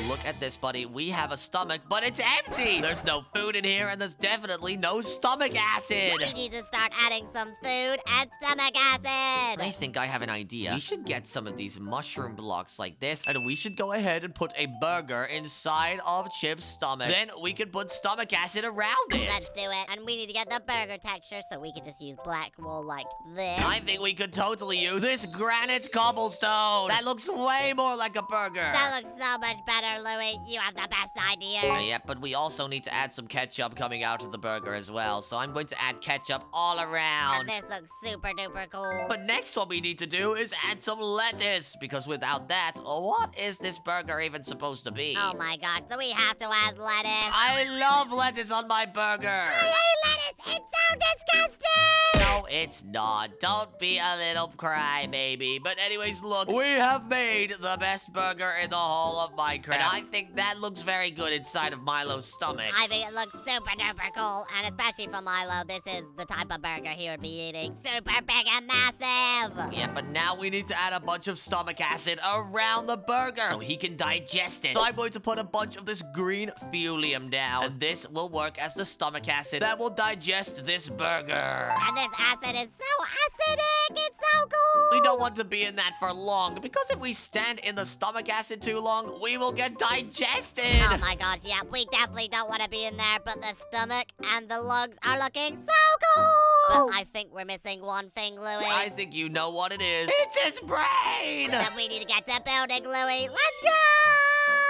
Look at this, buddy. We have a stomach, but it's empty. There's no food in here, and there's definitely no stomach acid. We need to start adding some food and stomach acid. I think I have an idea. We should get some of these mushroom blocks like this, and we should go ahead and put a burger inside of Chip's stomach. Then we can put stomach acid around it. Let's do it. And we need to get the burger texture, so we can just use black wool like this. I think we could totally use this granite cobblestone. That looks way more like a burger. That looks so much better, Louie. You have the best idea. Yeah, but we also need to add some ketchup coming out of the burger as well. So I'm going to add ketchup all around. And this looks super duper cool. But next what we need to do is add some lettuce, because without that, what is this burger even supposed to be? Oh my gosh, so we have to add lettuce. I love lettuce on my burger. I hate lettuce. It's so disgusting. No, it's not. Don't be a little crybaby. But anyways, look, we have made the best burger in the whole of Minecraft. And I think that looks very good inside of Milo's stomach. I think it looks super duper cool, and especially for Milo, this is the type of burger he would be eating. Super big and massive. Yeah, but now we need to add a bunch of stomach acid around the burger so he can digest it. So I'm going to put a bunch of this green fuelium down, and this will work as the stomach acid that will digest this burger. And this acid is so acidic. It's so cool. We don't want to be in that for long, because if we stand in the stomach acid too long, we will get digested. Oh my gosh, yeah, we definitely don't want to be in there, but the stomach and the lungs are looking so cool. But I think we're missing one thing, Louie. I think you know what it is. It's his brain! Then we need to get to building, Louie. Let's go!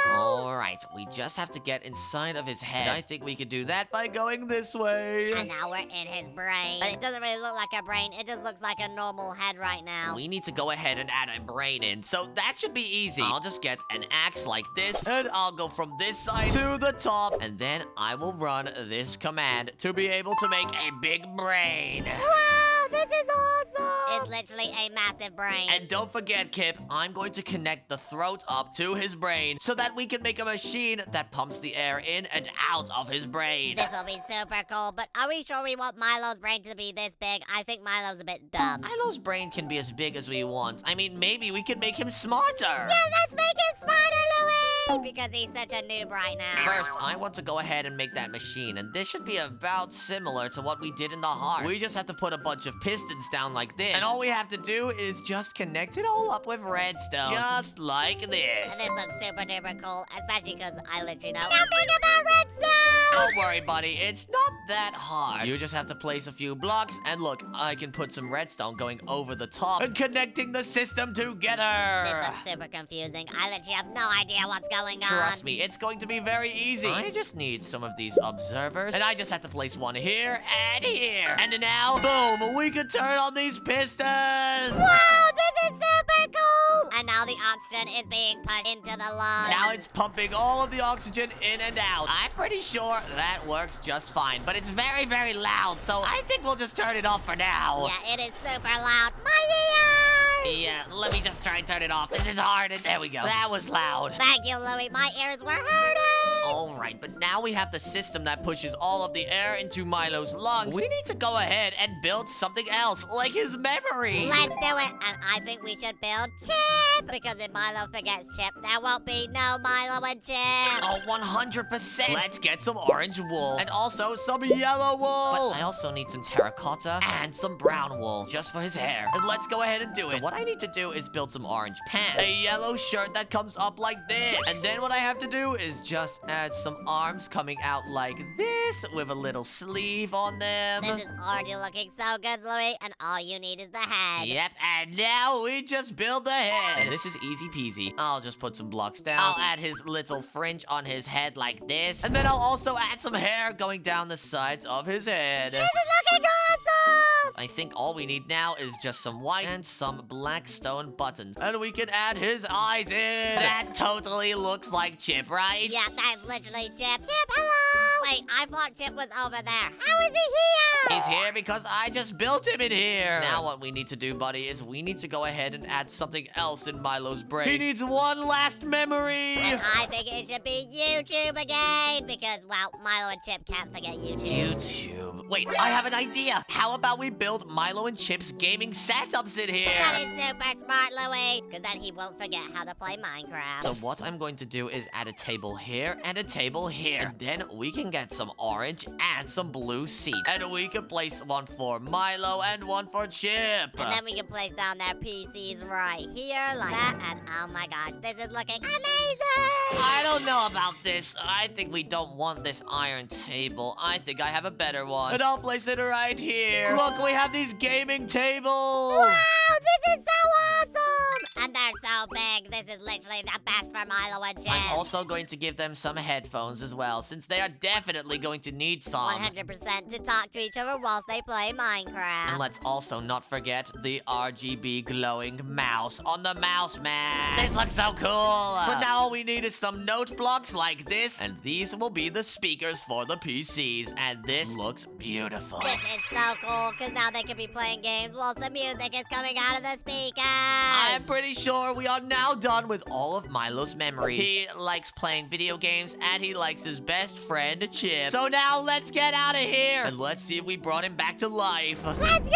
Alright, we just have to get inside of his head. I think we could do that by going this way. And now we're in his brain. But it doesn't really look like a brain. It just looks like a normal head right now. We need to go ahead and add a brain in, so that should be easy. I'll just get an axe like this, and I'll go from this side to the top, and then I will run this command to be able to make a big brain. Wow, this is awesome! It's literally a massive brain. And don't forget, Kip, I'm going to connect the throat up to his brain so that we can make a machine that pumps the air in and out of his brain. This will be super cool, but are we sure we want Milo's brain to be this big? I think Milo's a bit dumb. Milo's brain can be as big as we want. I mean, maybe we can make him smarter. Yeah, let's make him smarter, Louie! Because he's such a noob right now. First, I want to go ahead and make that machine, and this should be about similar to what we did in the heart. We just have to put a bunch of pistons down like this, and all we have to do is just connect it all up with redstone, just like this. And this looks super duper cool, especially because I literally know nothing about redstone! Don't worry, buddy, it's not that hard. You just have to place a few blocks, and look, I can put some redstone going over the top and connecting the system together. This looks super confusing. I literally have no idea what's going on. Trust me, it's going to be very easy. I just need some of these observers, and I just have to place one here and here. And now, boom, we can turn on these pistons. Wow, this is super cool! And now the oxygen is being pushed into the lung. Now it's pumping all of the oxygen in and out. I'm pretty sure that works just fine, but it's very, very loud, so I think we'll just turn it off for now. Yeah, it is super loud. My ears! Yeah, let me just try and turn it off. This is hard, and there we go. That was loud. Thank you, Louie. My ears were hurting. Alright, but now we have the system that pushes all of the air into Milo's lungs. We need to go ahead and build something else, like his memory. Let's do it. And I think we should build Chip. Because if Milo forgets Chip, there won't be no Milo and Chip. Oh, 100%. Let's get some orange wool. And also some yellow wool. But I also need some terracotta and some brown wool, just for his hair. And let's go ahead and do it. So what I need to do is build some orange pants, a yellow shirt that comes up like this. And then what I have to do is just add some arms coming out like this with a little sleeve on them. This is already looking so good, Louie. And all you need is the head. Yep, and now we just build the head. And this is easy peasy. I'll just put some blocks down. I'll add his little fringe on his head like this. And then I'll also add some hair going down the sides of his head. This is looking awesome! I think all we need now is just some white and some black stone buttons. And we can add his eyes in. That totally looks like Chip, right? Yeah, that's literally Chip. Chip, hello! Wait, I thought Chip was over there. How is he here? He's here because I just built him in here. Now what we need to do, buddy, is we need to go ahead and add something else in Milo's brain. He needs one last memory. And I think it should be YouTube again. Because, well, Milo and Chip can't forget YouTube. YouTube. Wait, I have an idea. How about we build Milo and Chip's gaming setups in here? That is super smart, Louie. Because then he won't forget how to play Minecraft. So what I'm going to do is add a table here and a table here. And then we can get some orange and some blue seats. And we can place one for Milo and one for Chip. And then we can place down their PCs right here like that. And oh my gosh, this is looking amazing! I don't know about this. I think we don't want this iron table. I think I have a better one. And I'll place it right here. Look, we have these gaming tables. Wow, this is so awesome! And they're so big. This is literally the best for Milo and Chip. I'm also going to give them some headphones as well, since they are definitely going to need some. 100% to talk to each other whilst they play Minecraft. And let's also not forget the RGB glowing mouse on the mouse man. This looks so cool. But now all we need is some note blocks like this, and these will be the speakers for the PCs. And this looks beautiful. This is so cool, because now they can be playing games whilst the music is coming out of the speakers. I'm pretty sure we are now done with all of Milo's memories. He likes playing video games, and he likes his best friend, Chip. So now let's get out of here, and let's see if we brought him back to life. Let's go!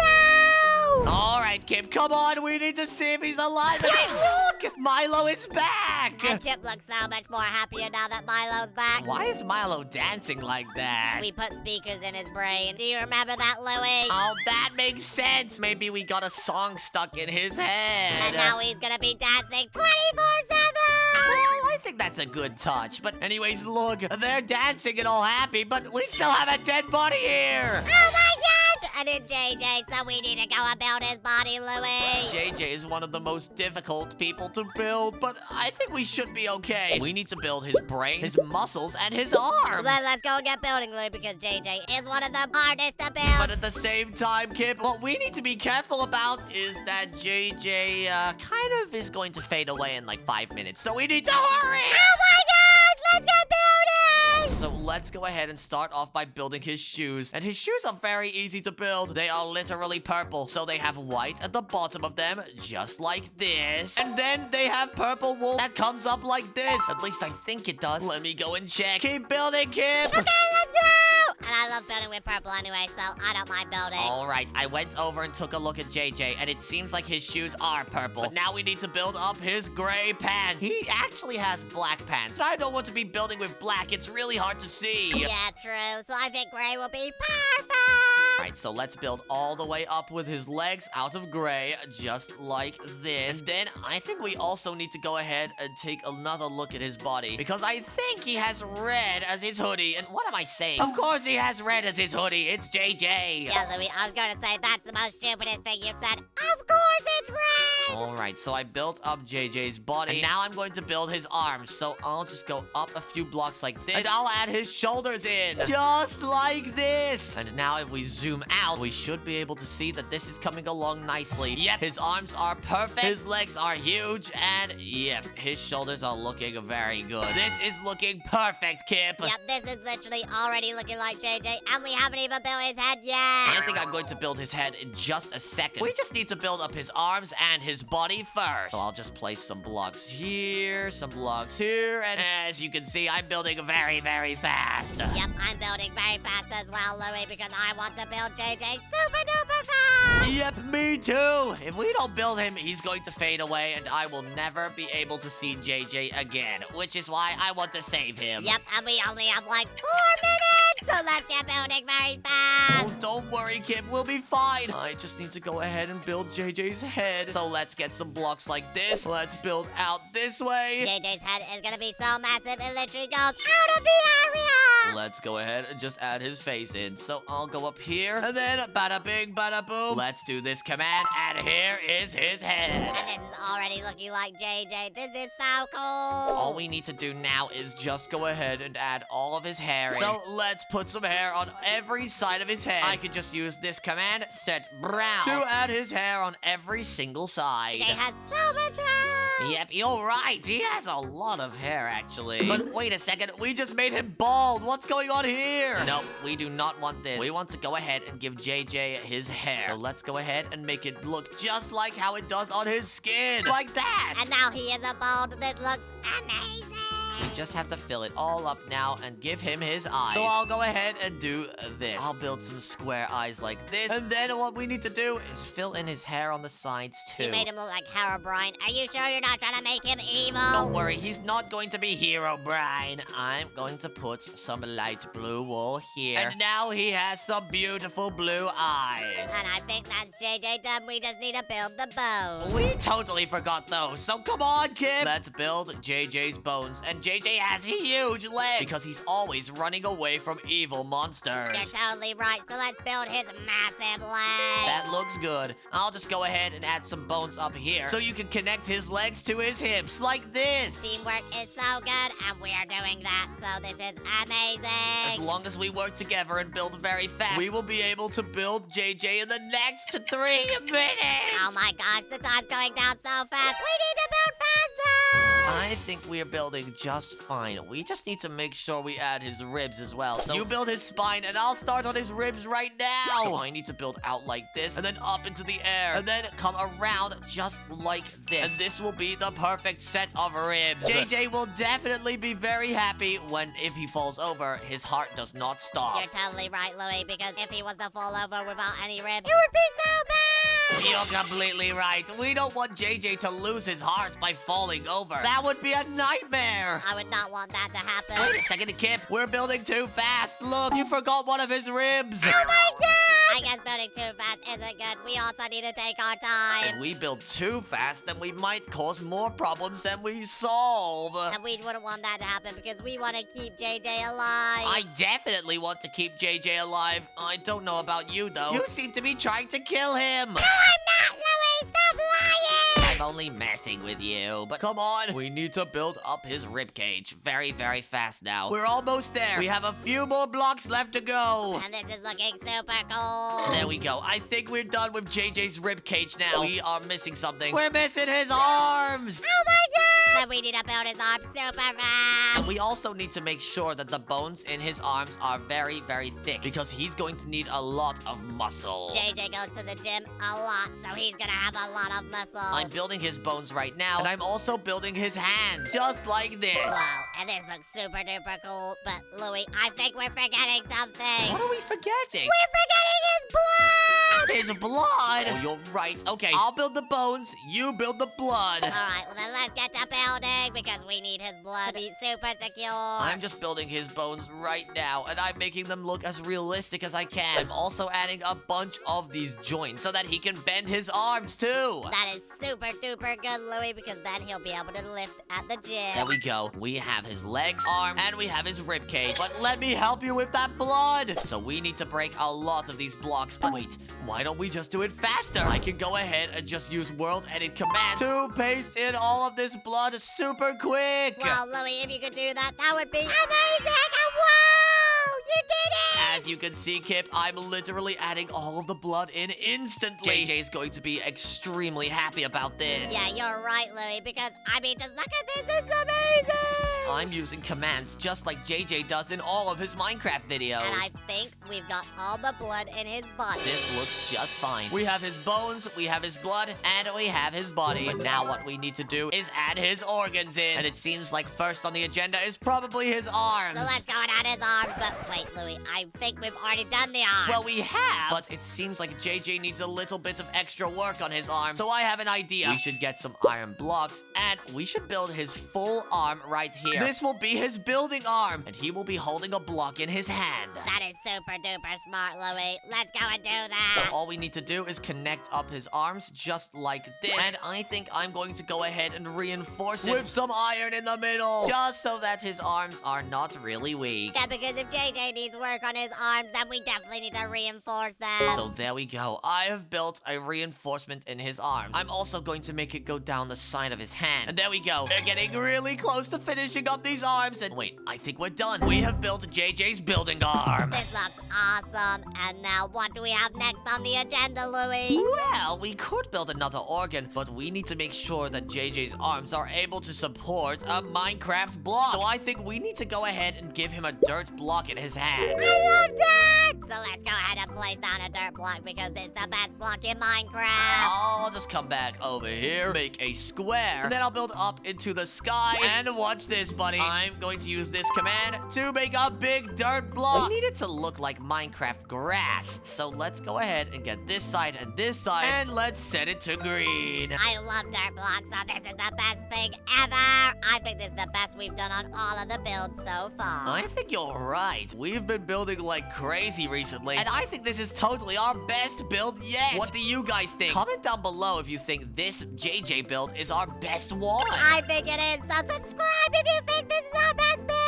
All right, Kip, come on. We need to see if he's alive. Wait, look! Milo is back! And Chip looks so much more happier now that Milo's back. Why is Milo dancing like that? We put speakers in his brain. Do you remember that, Louie? Oh, that makes sense. Maybe we got a song stuck in his head. And now he's gonna be dancing 24/7! Well, I think that's a good touch. But anyways, look, they're dancing and all happy, but we still have a dead body here. Oh my god! and then JJ, so we need to go and build his body, Louie. JJ is one of the most difficult people to build, but I think we should be okay. We need to build his brain, his muscles, and his arms. Let's go and get building, Louie, because JJ is one of the hardest to build. But at the same time, Kip, what we need to be careful about is that JJ kind of is going to fade away in like 5 minutes, so we need to hurry! Oh my gosh, let's get building! So let's go ahead and start off by building his shoes. And his shoes are very easy to build. They are literally purple, so they have white at the bottom of them, just like this. And then they have purple wool that comes up like this. At least I think it does. Let me go and check. Keep building, Kip! Okay, let's go! And I love building with purple anyway, so I don't mind building. All right, I went over and took a look at JJ, and it seems like his shoes are purple. But now we need to build up his gray pants. He actually has black pants, but I don't want to be building with black. It's really hard to see. Yeah, true. So I think gray will be perfect. All right, so let's build all the way up with his legs out of gray, just like this. And then I think we also need to go ahead and take another look at his body, because I think he has red as his hoodie. And what am I saying? Of course he has red as his hoodie. It's JJ. Yeah, Louie, I was going to say that's the most stupidest thing you've said. Of course it's red! All right, so I built up JJ's body, and now I'm going to build his arms. So I'll just go up a few blocks like this, and I'll add his shoulders in, just like this. And now if we zoom out, we should be able to see that this is coming along nicely. Yep, his arms are perfect, his legs are huge, and yep, his shoulders are looking very good. This is looking perfect, Kip. Yep, this is literally already looking like JJ, and we haven't even built his head yet. I think I'm going to build his head in just a second. We just need to build up his arms and his body first. So I'll just place some blocks here, some blocks here, and as you can see, I'm building very, very fast. Yep, I'm building very fast as well, Louie, because I want to build JJ super duper fast. Yep, me too. If we don't build him, he's going to fade away, and I will never be able to see JJ again, which is why I want to save him. Yep, and we only have like 4 minutes, so let's get building very fast. Oh, don't worry, Kip. We'll be fine. I just need to go ahead and build JJ's head. So let's get some blocks like this. Let's build out this way. JJ's head is gonna be so massive, it literally goes out of the area. Let's go ahead and just add his face in. So I'll go up here, and then bada bing, bada boom. Let's do this command, and here is his head. And this is already looking like JJ. This is so cool. All we need to do now is just go ahead and add all of his hair in. So let's put some hair on every side of his head. I could just use this command, set brown, to add his hair on every single side. JJ has so much hair. Yep, you're right. He has a lot of hair, actually. But wait a second. We just made him bald. What's going on here? Nope, we do not want this. We want to go ahead and give JJ his hair. So let's go ahead and make it look just like how it does on his skin. Like that. And now he is a bald. This looks amazing. We just have to fill it all up now and give him his eyes. So I'll go ahead and do this. I'll build some square eyes like this. And then what we need to do is fill in his hair on the sides too. You made him look like Herobrine. Are you sure you're not trying to make him evil? Don't worry, he's not going to be Herobrine. I'm going to put some light blue wool here. And now he has some beautiful blue eyes. And I think that's JJ done. We just need to build the bones. We totally forgot those. So come on, kid. Let's build JJ's bones. And JJ has huge legs because he's always running away from evil monsters. You're totally right. So let's build his massive legs. That looks good. I'll just go ahead and add some bones up here so you can connect his legs to his hips like this. Teamwork is so good, and we're doing that, so this is amazing. As long as we work together and build very fast, we will be able to build JJ in the next 3 minutes. Oh my gosh, the time's going down so fast. We need to build faster. I think we are building just fine. We just need to make sure we add his ribs as well. So you build his spine, and I'll start on his ribs right now. So I need to build out like this, and then up into the air, and then come around just like this. And this will be the perfect set of ribs. JJ will definitely be very happy if he falls over, his heart does not stop. You're totally right, Louie, because if he was to fall over without any ribs, it would be so bad. You're completely right. We don't want JJ to lose his heart by falling over. That would be a nightmare. I would not want that to happen. Wait a second, Kip. We're building too fast. Look, you forgot one of his ribs. Oh my god! I guess building too fast isn't good. We also need to take our time. If we build too fast, then we might cause more problems than we solve. And we wouldn't want that to happen because we want to keep JJ alive. I definitely want to keep JJ alive. I don't know about you, though. You seem to be trying to kill him. No, I'm not, Louie! Stop lying! I'm only messing with you, but come on. We need to build up his ribcage very, very fast now. We're almost there. We have a few more blocks left to go. And this is looking super cool. There we go. I think we're done with JJ's ribcage now. We are missing something. We're missing his arms. Oh my god! Then we need to build his arms super fast. And we also need to make sure that the bones in his arms are very, very thick because he's going to need a lot of muscle. JJ goes to the gym a lot, so he's gonna have a lot of muscle. I'm building his bones right now, and I'm also building his hands, just like this. Wow, and this looks super duper cool. But Louie, I think we're forgetting something. What are we forgetting? We're forgetting his blood! His blood? Oh, you're right. Okay, I'll build the bones, you build the blood. Alright, well then let's get to building because we need his blood to be super secure. I'm just building his bones right now, and I'm making them look as realistic as I can. I'm also adding a bunch of these joints so that he can bend his arms too. That is super duper good, Louie, because then he'll be able to lift at the gym. There we go. We have his legs, arms, and we have his ribcage. But let me help you with that blood. So we need to break a lot of these blocks. But wait, why don't we just do it faster? I can go ahead and just use world edit command to paste in all of this blood super quick. Well, Louie, if you could do that, that would be amazing. Whoa! You did it! As you can see, Kip, I'm literally adding all of the blood in instantly. JJ is going to be extremely happy about this. Yeah, you're right, Louie, because, I mean, just look at this. It's amazing! I'm using commands just like JJ does in all of his Minecraft videos. And I think we've got all the blood in his body. This looks just fine. We have his bones, we have his blood, and we have his body. But now what we need to do is add his organs in. And it seems like first on the agenda is probably his arms. So let's go and add his arms. But wait, Louie, I think we've already done the arms. Well, we have, but it seems like JJ needs a little bit of extra work on his arms. So I have an idea. We should get some iron blocks, and we should build his full arm right here. This will be his building arm, and he will be holding a block in his hand. That is super duper smart, Louie. Let's go and do that. All we need to do is connect up his arms just like this. And I think I'm going to go ahead and reinforce it with some iron in the middle, just so that his arms are not really weak. Yeah, because if JJ needs work on his arms, then we definitely need to reinforce them. So there we go. I have built a reinforcement in his arms. I'm also going to make it go down the side of his hand. And there we go. We're getting really close to finishing up these arms. And wait, I think we're done. We have built JJ's building arm. This looks awesome. And now what do we have next on the agenda, Louie? Well, we could build another organ, but we need to make sure that JJ's arms are able to support a Minecraft block. So I think we need to go ahead and give him a dirt block in his hand. I love dirt! So let's go ahead and place down a dirt block because it's the best block in Minecraft. I'll just come back over here, make a square, and then I'll build up into the sky. And watch this, buddy. I'm going to use this command to make a big dirt block. We need it to look like Minecraft grass. So let's go ahead and get this side and this side, and let's set it to green. I love dirt blocks, so this is the best thing ever. I think this is the best we've done on all of the builds so far. I think you're right. We've been building like crazy recently, and I think this is totally our best build yet. What do you guys think? Comment down below if you think this JJ build is our best one. I think it is, so subscribe if you think this is our best build.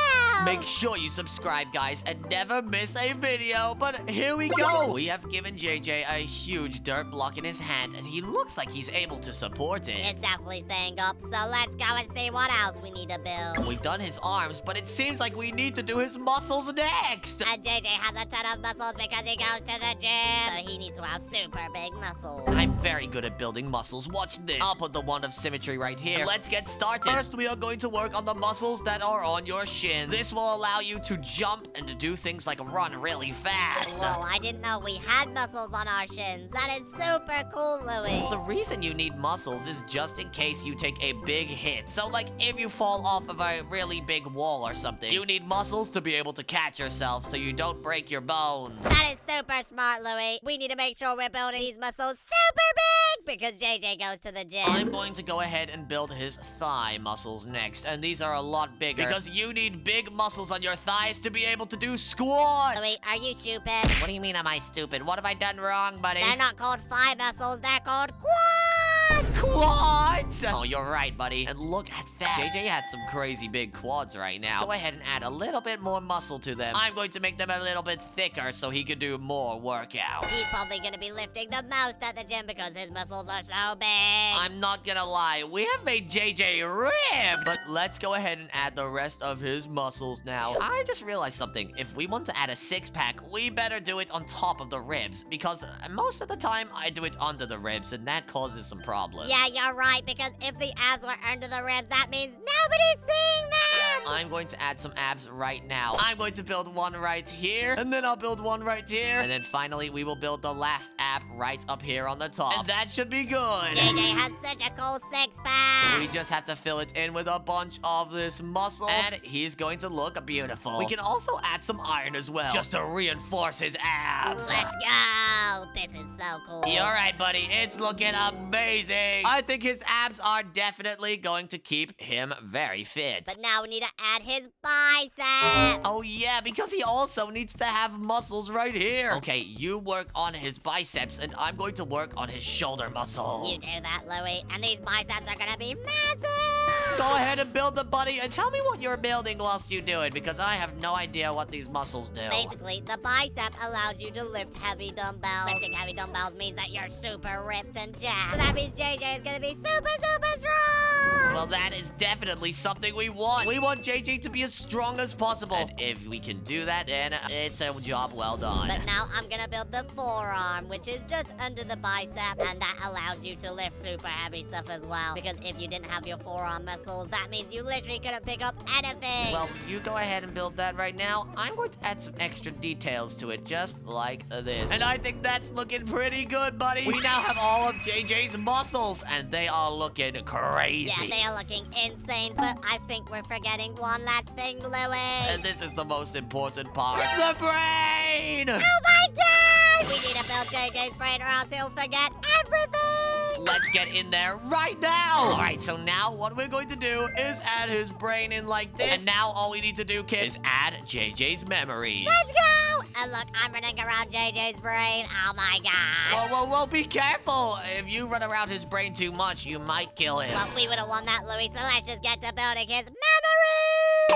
Make sure you subscribe, guys, and never miss a video. But here we go. We have given JJ a huge dirt block in his hand, and he looks like he's able to support it. It's definitely staying up, so let's go and see what else we need to build. We've done his arms, but it seems like we need to do his muscles next. And JJ has a ton of muscles because he goes to the gym, so he needs to have super big muscles. I'm very good at building muscles. Watch this. I'll put the wand of symmetry right here. Let's get started. First, we are going to work on the muscles that are on your shins. This will allow you to jump and to do things like run really fast. Whoa, I didn't know we had muscles on our shins. That is super cool, Louie. The reason you need muscles is just in case you take a big hit. So, like, if you fall off of a really big wall or something, you need muscles to be able to catch yourself so you don't break your bones. That is super smart, Louie. We need to make sure we're building these muscles super big because JJ goes to the gym. I'm going to go ahead and build his thigh muscles next, and these are a lot bigger because you need big muscles on your thighs to be able to do squats. Louie, are you stupid? What do you mean am I stupid? What have I done wrong, buddy? They're not called thigh muscles, they're called quads! Quads! Oh, you're right, buddy. And look at that. JJ has some crazy big quads right now. Let's go ahead and add a little bit more muscle to them. I'm going to make them a little bit thicker so he can do more workouts. He's probably gonna be lifting the most at the gym because his muscles are so big. I'm not gonna lie, we have made JJ ripped. But let's go ahead and add the rest of his muscles now. I just realized something. If we want to add a six-pack, we better do it on top of the ribs because most of the time I do it under the ribs and that causes some problems. Yeah, you're right, because if the abs were under the ribs, that means nobody's seeing them! I'm going to add some abs right now. I'm going to build one right here, and then I'll build one right here, and then finally we will build the last ab right up here on the top. And that should be good. JJ has such a cool six-pack! We just have to fill it in with a bunch of this muscle, and he's going to look beautiful. We can also add some iron as well, just to reinforce his abs. Let's go! This is so cool. You're right, buddy. It's looking amazing. I think his abs are definitely going to keep him very fit. But now we need to add his bicep! Oh, yeah, because he also needs to have muscles right here. Okay, you work on his biceps, and I'm going to work on his shoulder muscle. You do that, Louie, and these biceps are gonna be massive! Go ahead and build the buddy, and tell me what you're building whilst you do it, because I have no idea what these muscles do. Basically, the bicep allows you to lift heavy dumbbells. Lifting heavy dumbbells means that you're super ripped and jacked. So that means JJ is gonna be super, super strong! Well, that is definitely something we want. We want JJ to be as strong as possible. And if we can do that, then it's a job well done. But now I'm gonna build the forearm, which is just under the bicep, and that allows you to lift super heavy stuff as well. Because if you didn't have your forearm muscles, that means you literally couldn't pick up anything. Well, you go ahead and build that right now. I'm going to add some extra details to it, just like this. And I think that's looking pretty good, buddy. We now have all of JJ's muscles, and they are looking crazy. Yeah, they are looking insane, but I think we're forgetting one last thing, Louie. And this is the most important part. The brain! Oh my god! We need to build JJ's brain or else he'll forget everything! Let's get in there right now! Alright, so now what we're going to do is add his brain in like this. And now all we need to do, kids, is add JJ's memories. Let's go! And look, I'm running around JJ's brain. Oh my god. Whoa, whoa, whoa, be careful! If you run around his brain too much, you might kill him. Well, we would have won that, Louie, so let's just get to building his memories!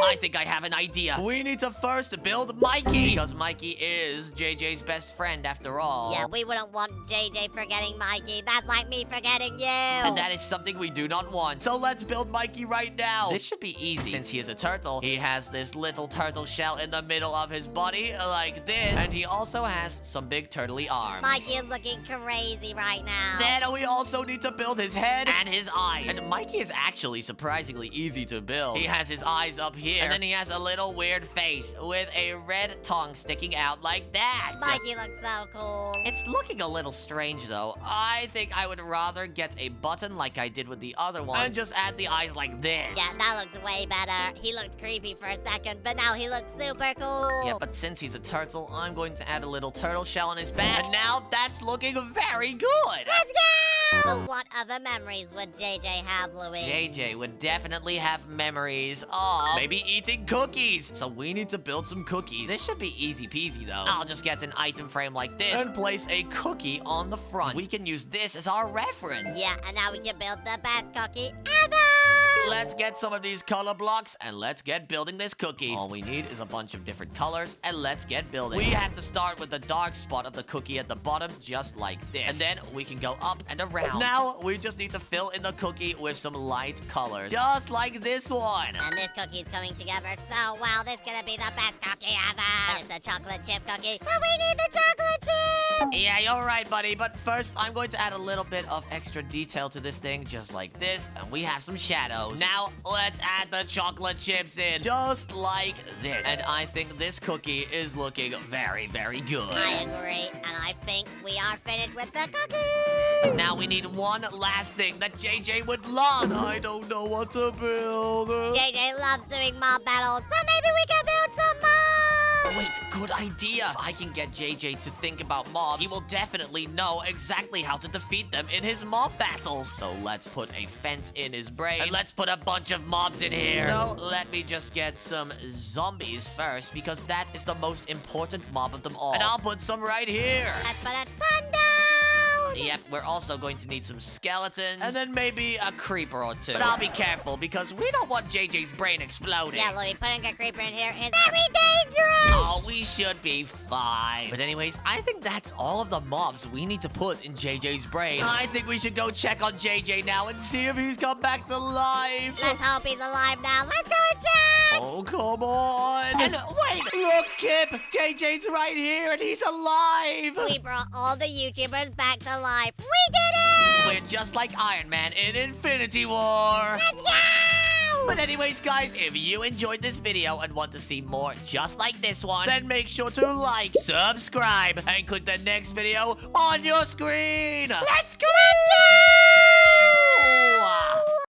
I think I have an idea. We need to first build Mikey, because Mikey is JJ's best friend after all. Yeah, we wouldn't want JJ forgetting Mikey. That's like me forgetting you. And that is something we do not want. So let's build Mikey right now. This should be easy. Since he is a turtle, he has this little turtle shell in the middle of his body, like this. And he also has some big turtly arms. Mikey is looking crazy right now. Then we also need to build his head and his eyes. And Mikey is actually surprisingly easy to build. He has his eyes up here, and then he has a little weird face with a red tongue sticking out like that. Mikey looks so cool. It's looking a little strange, though. I think I would rather get a button like I did with the other one and just add the eyes like this. Yeah, that looks way better. He looked creepy for a second, but now he looks super cool. Yeah, but since he's a turtle, I'm going to add a little turtle shell on his back. And now that's looking very good. Let's go! But what other memories would JJ have, Louie? JJ would definitely have memories of maybe eating cookies. So we need to build some cookies. This should be easy peasy, though. I'll just get an item frame like this and place a cookie on the front. We can use this as our reference. Yeah, and now we can build the best cookie ever! Let's get some of these color blocks and let's get building this cookie. All we need is a bunch of different colors and let's get building. We have to start with the dark spot of the cookie at the bottom, just like this. And then we can go up and around. Now we just need to fill in the cookie with some light colors, just like this one. And this cookie's coming together so well. This is gonna be the best cookie ever. It's a chocolate chip cookie. So we need the chocolate chip! Yeah, you're right, buddy. But first, I'm going to add a little bit of extra detail to this thing, just like this. And we have some shadows. Now, let's add the chocolate chips in, just like this. And I think this cookie is looking very, very good. I agree. And I think we are finished with the cookie. Now we need one last thing that JJ would love. I don't know what to build. JJ loves doing mob battles, so maybe we can build some mobs. Wait, good idea. If I can get JJ to think about mobs, he will definitely know exactly how to defeat them in his mob battles. So let's put a fence in his brain, and let's put a bunch of mobs in here. So let me just get some zombies first, because that is the most important mob of them all. And I'll put some right here. Let's put a ton down. Yep, we're also going to need some skeletons, and then maybe a creeper or two. But I'll be careful, because we don't want JJ's brain exploding. Yeah, Louie, putting a creeper in here is very dangerous. Oh, we should be fine. But anyways, I think that's all of the mobs we need to put in JJ's brain. I think we should go check on JJ now and see if he's come back to life. Let's hope he's alive now. Let's go and check. Oh, come on. And wait, look, Kip. JJ's right here, and he's alive. We brought all the YouTubers back to life. We did it. We're just like Iron Man in Infinity War. Let's go. But anyways, guys, if you enjoyed this video and want to see more just like this one, then make sure to like, subscribe, and click the next video on your screen. Let's go!